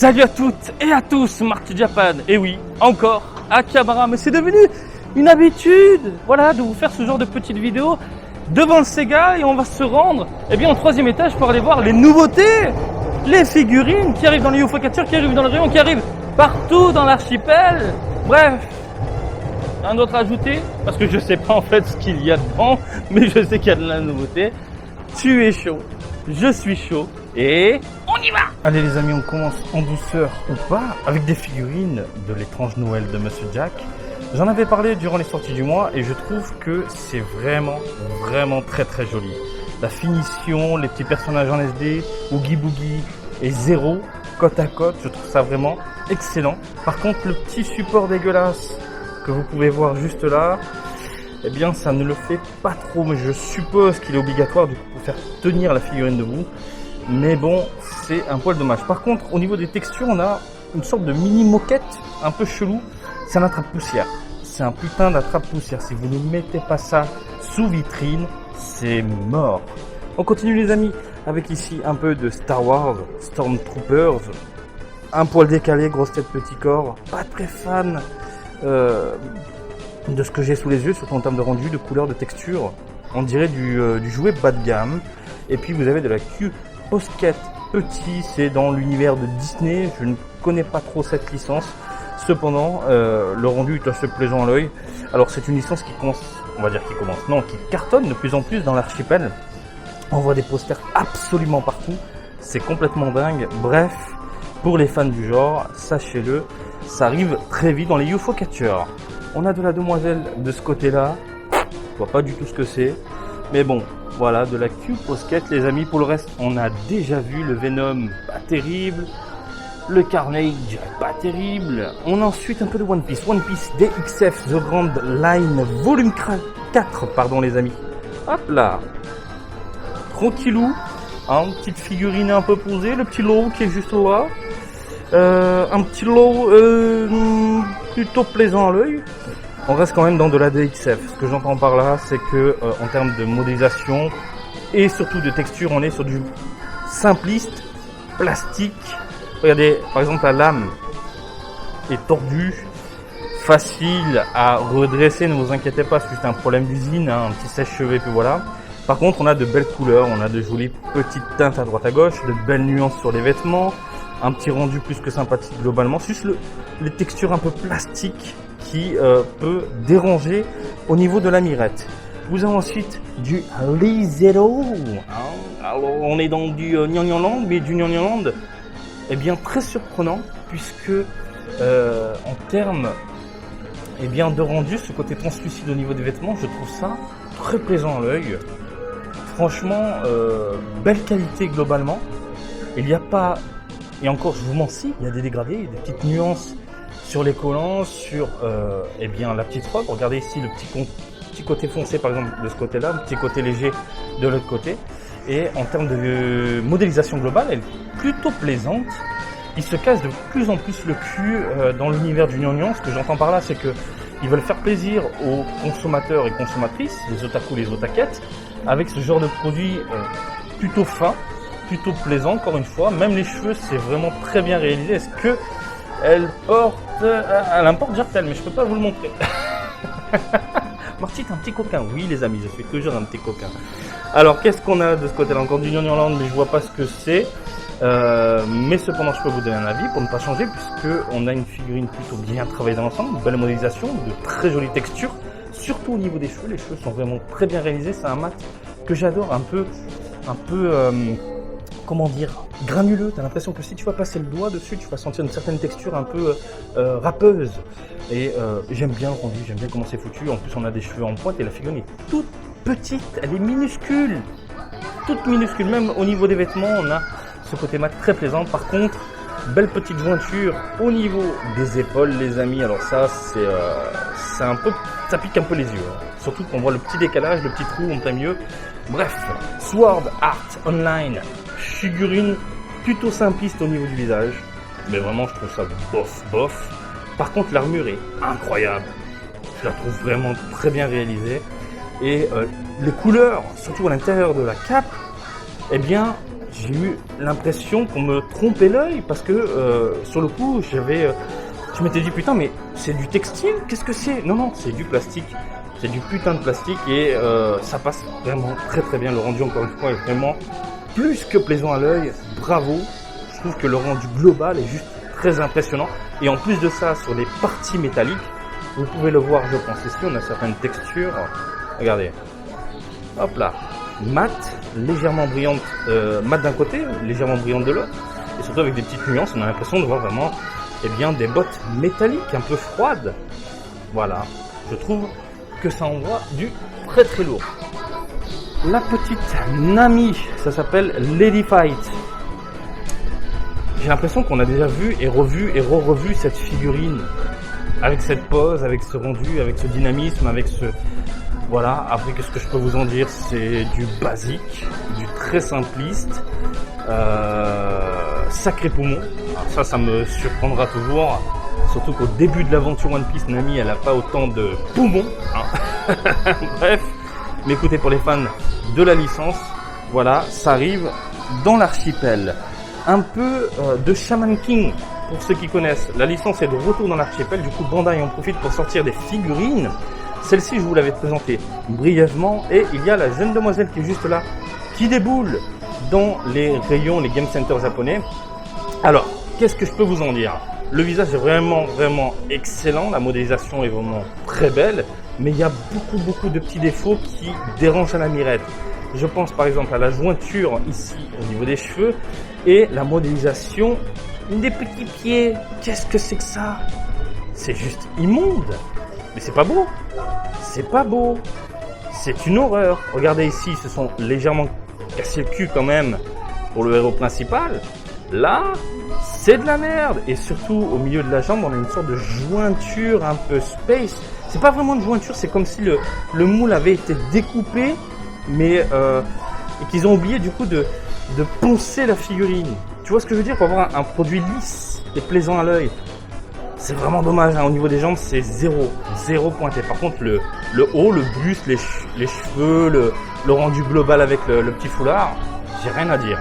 Salut à toutes et à tous, Marty Japan. Et oui, encore Akihabara, mais c'est devenu une habitude, voilà, de vous faire ce genre de petites vidéos devant le Sega et on va se rendre, au troisième étage pour aller voir les nouveautés, les figurines qui arrivent dans les UFO-catchers, qui arrivent dans le rayon, qui arrivent partout dans l'archipel. Bref, un autre à ajouter, parce que je sais pas en fait ce qu'il y a dedans, mais je sais qu'il y a de la nouveauté. Tu es chaud, je suis chaud et on y va! Allez les amis, on commence en douceur ou pas avec des figurines de l'étrange Noël de Monsieur Jack. J'en avais parlé durant les sorties du mois et je trouve que c'est vraiment très joli. La finition, les petits personnages en SD, Oogie Boogie et Zero, côte à côte, je trouve ça vraiment excellent. Par contre, le petit support dégueulasse que vous pouvez voir juste là, ça ne le fait pas trop, mais je suppose qu'il est obligatoire du coup, pour faire tenir la figurine debout. Mais bon, c'est un poil dommage. Par contre, au niveau des textures, on a une sorte de mini moquette un peu chelou. C'est un attrape-poussière. C'est un putain d'attrape-poussière. Si vous ne mettez pas ça sous vitrine, c'est mort. On continue les amis avec ici un peu de Star Wars, Stormtroopers. Un poil décalé, grosse tête, petit corps. Pas très fan de ce que j'ai sous les yeux, surtout en termes de rendu, de couleur, de texture. On dirait du jouet bas de gamme. Et puis vous avez de la Q-Posket petit, c'est dans l'univers de Disney. Je ne connais pas trop cette licence. Cependant, le rendu est assez plaisant à l'œil. Alors c'est une licence qui cartonne de plus en plus dans l'archipel. On voit des posters absolument partout. C'est complètement dingue. Bref, pour les fans du genre, sachez-le, ça arrive très vite dans les UFO-catchers. On a de la demoiselle de ce côté-là. Je vois pas du tout ce que c'est. Mais bon, voilà, de la Q-Posket les amis. Pour le reste, on a déjà vu le Venom, pas terrible. Le Carnage, pas terrible. On a ensuite un peu de One Piece. One Piece DXF The Grand Line Volume 4, pardon les amis. Hop là. Tranquillou. Une petite figurine un peu posée. Le petit lot qui est juste là. Un petit lot plutôt plaisant à l'œil. On reste quand même dans de la DXF. Ce que j'entends par là, c'est que en termes de modélisation et surtout de texture, on est sur du simpliste, plastique. Regardez, par exemple, la lame est tordue, facile à redresser, ne vous inquiétez pas, c'est juste un problème d'usine, un petit sèche-cheveux, puis voilà. Par contre, on a de belles couleurs, on a de jolies petites teintes à droite à gauche, de belles nuances sur les vêtements, un petit rendu plus que sympathique globalement, juste les textures un peu plastiques qui peut déranger au niveau de la mirette. Vous avez ensuite du Lee Zero. Alors, on est dans du Nyang-Nyang-Land, mais du Nyang-Nyang-Land très surprenant puisque en termes de rendu, ce côté translucide au niveau des vêtements, je trouve ça très plaisant à l'œil. Franchement, belle qualité globalement. Il n'y a pas, et encore je vous mentis, il y a des dégradés, des petites nuances sur les collants, sur la petite robe. Regardez ici le petit côté foncé par exemple de ce côté-là, le petit côté léger de l'autre côté. Et en termes de modélisation globale, elle est plutôt plaisante. Ils se cassent de plus en plus le cul dans l'univers du gnangnan. Ce que j'entends par là, c'est que ils veulent faire plaisir aux consommateurs et consommatrices, les otaku, les otakettes, avec ce genre de produit plutôt fin, plutôt plaisant. Encore une fois, même les cheveux, c'est vraiment très bien réalisé. Est-ce que elle importe Jartel, mais je peux pas vous le montrer. Marty, t'es un petit coquin. Oui, les amis, je suis toujours un petit coquin. Alors, qu'est-ce qu'on a de ce côté-là? Encore du Nyang-Nyang-Land, mais je vois pas ce que c'est. Mais cependant, je peux vous donner un avis pour ne pas changer, puisque on a une figurine plutôt bien travaillée dans l'ensemble, une belle modélisation, de très jolies textures, surtout au niveau des cheveux. Les cheveux sont vraiment très bien réalisés. C'est un mat que j'adore, un peu, granuleux. T'as l'impression que si tu vas passer le doigt dessus, tu vas sentir une certaine texture un peu râpeuse. Et j'aime bien le rendu, j'aime bien comment c'est foutu. En plus, on a des cheveux en pointe et la figurine est toute petite, elle est minuscule. Toute minuscule, même au niveau des vêtements, on a ce côté mat très plaisant. Par contre, belle petite jointure au niveau des épaules, les amis. Alors ça, c'est un peu, ça pique un peu les yeux. Surtout qu'on voit le petit décalage, le petit trou en plein milieu. Bref, Sword Art Online, figurine plutôt simpliste au niveau du visage. Mais vraiment, je trouve ça bof. Par contre, l'armure est incroyable. Je la trouve vraiment très bien réalisée. Et les couleurs, surtout à l'intérieur de la cape, j'ai eu l'impression qu'on me trompait l'œil parce que sur le coup, je m'étais dit putain, mais c'est du textile, qu'est-ce que c'est? Non, non, c'est du plastique. C'est du putain de plastique et ça passe vraiment très très bien. Le rendu, encore une fois, est vraiment plus que plaisant à l'œil. Bravo. Je trouve que le rendu global est juste très impressionnant. Et en plus de ça, sur les parties métalliques, vous pouvez le voir, je pense ici, on a certaines textures. Regardez. Hop là. Mat, légèrement brillante, mat d'un côté, légèrement brillante de l'autre. Et surtout avec des petites nuances, on a l'impression de voir vraiment des bottes métalliques un peu froides. Voilà. Je trouve que ça envoie du très très lourd. La petite Nami, ça s'appelle Lady Fight. J'ai l'impression qu'on a déjà vu et revu et re-revu cette figurine avec cette pose, avec ce rendu, avec ce dynamisme, avec ce... Voilà, après qu'est-ce que je peux vous en dire, c'est du basique, du très simpliste, sacré poumon. Alors ça me surprendra toujours. Surtout qu'au début de l'aventure One Piece, Nami, elle n'a pas autant de poumons. Hein. Bref, mais écoutez, pour les fans de la licence, voilà, ça arrive dans l'archipel. Un peu de Shaman King, pour ceux qui connaissent. La licence est de retour dans l'archipel, du coup Bandai en profite pour sortir des figurines. Celle-ci, je vous l'avais présentée brièvement, et il y a la jeune demoiselle qui est juste là, qui déboule dans les rayons, les game centers japonais. Alors, qu'est-ce que je peux vous en dire ? Le visage est vraiment, vraiment excellent. La modélisation est vraiment très belle. Mais il y a beaucoup de petits défauts qui dérangent à la mirette. Je pense par exemple à la jointure ici au niveau des cheveux et la modélisation des petits pieds. Qu'est-ce que c'est que ça? C'est juste immonde. Mais c'est pas beau. C'est pas beau. C'est une horreur. Regardez ici, ils se sont légèrement cassés le cul quand même pour le héros principal. Là, c'est de la merde. Et surtout, au milieu de la jambe, on a une sorte de jointure un peu space. C'est pas vraiment une jointure, c'est comme si le moule avait été découpé, mais et qu'ils ont oublié du coup de poncer la figurine. Tu vois ce que je veux dire? Pour avoir un produit lisse et plaisant à l'œil. C'est vraiment dommage, hein. Au niveau des jambes, c'est zéro pointé. Par contre, le haut, le buste, les cheveux, le rendu global avec le petit foulard, j'ai rien à dire.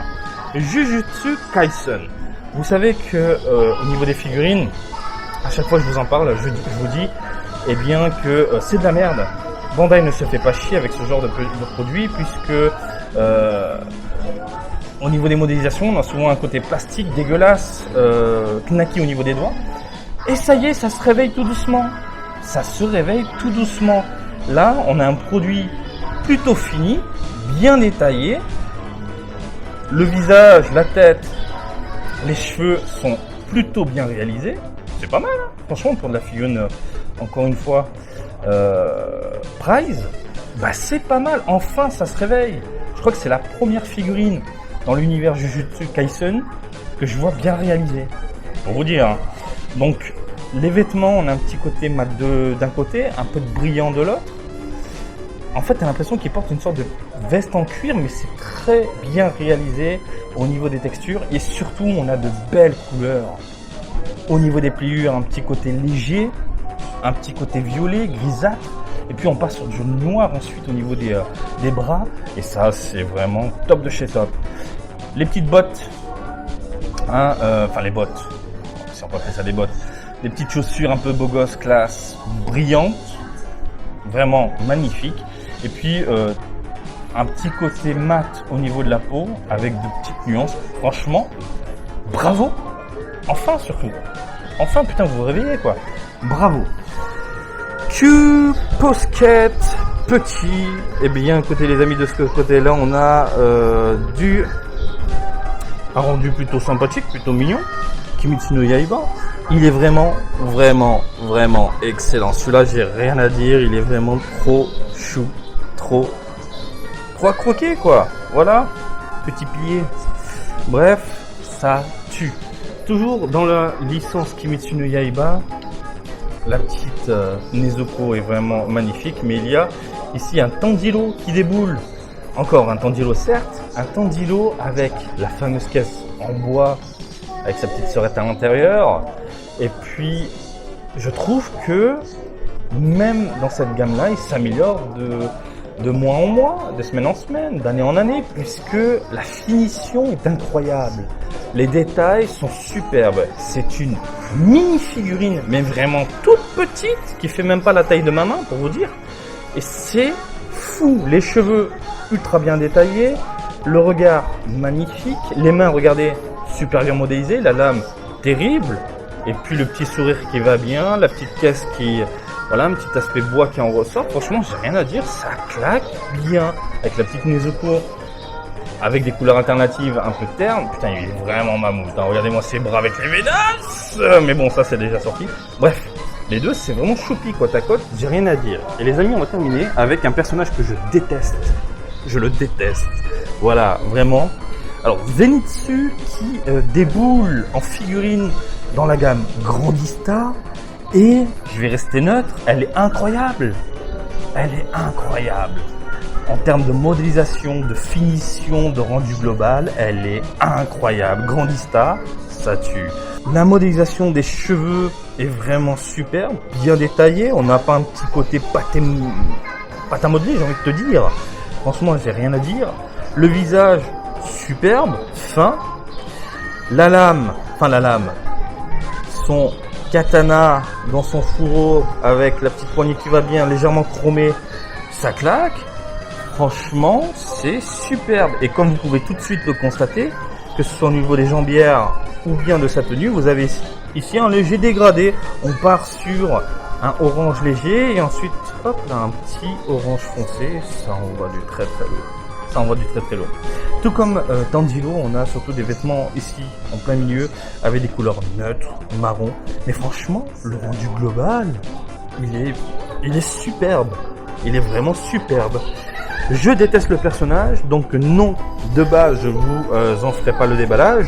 Jujutsu Kaisen. Vous savez que au niveau des figurines, à chaque fois que je vous en parle, je vous dis eh bien que c'est de la merde. Bandai ne se fait pas chier avec ce genre de produit puisque au niveau des modélisations, on a souvent un côté plastique dégueulasse, knacky au niveau des doigts. Et ça y est, ça se réveille tout doucement. Ça se réveille tout doucement. Là, on a un produit plutôt fini, bien détaillé. Le visage, la tête, les cheveux sont plutôt bien réalisés. C'est pas mal, hein. Franchement, pour de la figurine, encore une fois, Prize, bah c'est pas mal. Enfin, ça se réveille. Je crois que c'est la première figurine dans l'univers Jujutsu Kaisen que je vois bien réalisée. Pour vous dire, hein. Donc, les vêtements, on a un petit côté mat d'un côté, un peu de brillant de l'autre. En fait, t'as l'impression qu'ils portent une sorte de veste en cuir, mais c'est très bien réalisé au niveau des textures. Et surtout, on a de belles couleurs. Au niveau des pliures, un petit côté léger, un petit côté violet, grisâtre. Et puis, on passe sur du noir ensuite au niveau des bras. Et ça, c'est vraiment top de chez top. Les petites bottes, hein, enfin les bottes, si on peut appeler ça des bottes. Des petites chaussures un peu beau gosse, classe, brillantes. Vraiment magnifiques. Et puis, un petit côté mat au niveau de la peau, avec de petites nuances. Franchement, bravo. Enfin, surtout. Enfin, putain, vous vous réveillez, quoi. Bravo. Q, Posket, petit. Eh bien, écoutez, les amis, de ce côté-là, on a un rendu plutôt sympathique, plutôt mignon. Kimetsu no Yaiba. Il est vraiment excellent. Celui-là, j'ai rien à dire. Il est vraiment trop chou. Trop à croquer, quoi. Voilà. Petit pied. Bref, ça tue. Toujours dans la licence Kimetsu no Yaiba, la petite Nezuko est vraiment magnifique, mais il y a ici un Tanjiro qui déboule. Encore un Tanjiro, certes, un Tanjiro avec la fameuse caisse en bois, avec sa petite sœurette à l'intérieur. Et puis, je trouve que même dans cette gamme-là, il s'améliore de mois en mois, de semaine en semaine, d'année en année, puisque la finition est incroyable. Les détails sont superbes. C'est une mini figurine, mais vraiment toute petite, qui fait même pas la taille de ma main, pour vous dire. Et c'est fou. Les cheveux ultra bien détaillés, le regard magnifique, les mains, regardez, super bien modélisées, la lame terrible, et puis le petit sourire qui va bien, la petite caisse qui, voilà, un petit aspect bois qui en ressort. Franchement, j'ai rien à dire, ça claque bien, avec la petite Nezuko, avec des couleurs alternatives un peu ternes. Putain, il est vraiment mammouth, hein. Regardez-moi ses bras avec les médailles. Mais bon, ça c'est déjà sorti. Bref, les deux c'est vraiment choupi côte à côte, j'ai rien à dire. Et les amis, on va terminer avec un personnage que je déteste. Je le déteste. Voilà, vraiment. Alors, Zenitsu qui déboule en figurine dans la gamme Grandista. Et je vais rester neutre, elle est incroyable. Elle est incroyable. En termes de modélisation, de finition, de rendu global, elle est incroyable. Grandista, ça tue. La modélisation des cheveux est vraiment superbe, bien détaillée. On n'a pas un petit côté pâte à modeler, j'ai envie de te dire. Franchement, j'ai rien à dire. Le visage, superbe, fin. La lame, son katana dans son fourreau avec la petite poignée qui va bien, légèrement chromée, ça claque. Franchement, c'est superbe. Et comme vous pouvez tout de suite le constater, que ce soit au niveau des jambières ou bien de sa tenue, vous avez ici un léger dégradé. On part sur un orange léger et ensuite, hop là, un petit orange foncé. Ça envoie du très très lourd. Ça envoie du très très lourd. Tout comme Tanjiro, on a surtout des vêtements ici en plein milieu avec des couleurs neutres, marron. Mais franchement, le rendu global, il est superbe. Il est vraiment superbe. Je déteste le personnage, donc non, de base, je vous en ferai pas le déballage.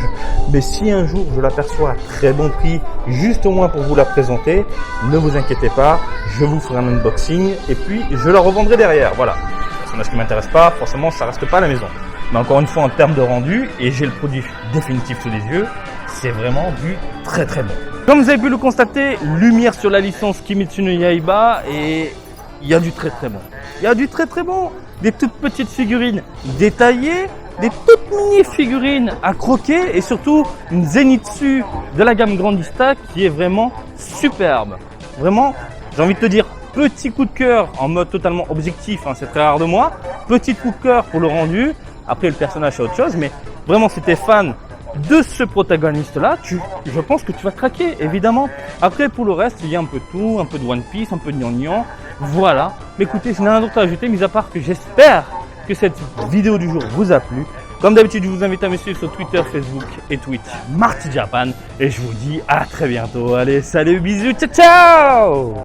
Mais si un jour je l'aperçois à très bon prix, juste au moins pour vous la présenter, ne vous inquiétez pas, je vous ferai un unboxing et puis je la revendrai derrière. Voilà. Le personnage qui m'intéresse pas, forcément, ça reste pas à la maison. Mais encore une fois, en termes de rendu, et j'ai le produit définitif sous les yeux, c'est vraiment du très très bon. Comme vous avez pu le constater, lumière sur la licence Kimetsu no Yaiba et il y a du très très bon. Il y a du très très bon. Des toutes petites figurines détaillées, des toutes mini figurines à croquer et surtout une Zenitsu de la gamme Grandista qui est vraiment superbe. Vraiment, j'ai envie de te dire, petit coup de cœur en mode totalement objectif, hein, c'est très rare de moi. Petit coup de cœur pour le rendu. Après le personnage c'est autre chose, mais vraiment si t'es fan de ce protagoniste-là, je pense que tu vas craquer, évidemment. Après, pour le reste, il y a un peu de tout, un peu de One Piece, un peu de gnangnan. Voilà. Mais écoutez, je n'ai rien d'autre à ajouter, mis à part que j'espère que cette vidéo du jour vous a plu. Comme d'habitude, je vous invite à me suivre sur Twitter, Facebook et Twitch, Marty Japan. Et je vous dis à très bientôt. Allez, salut, bisous, ciao, ciao!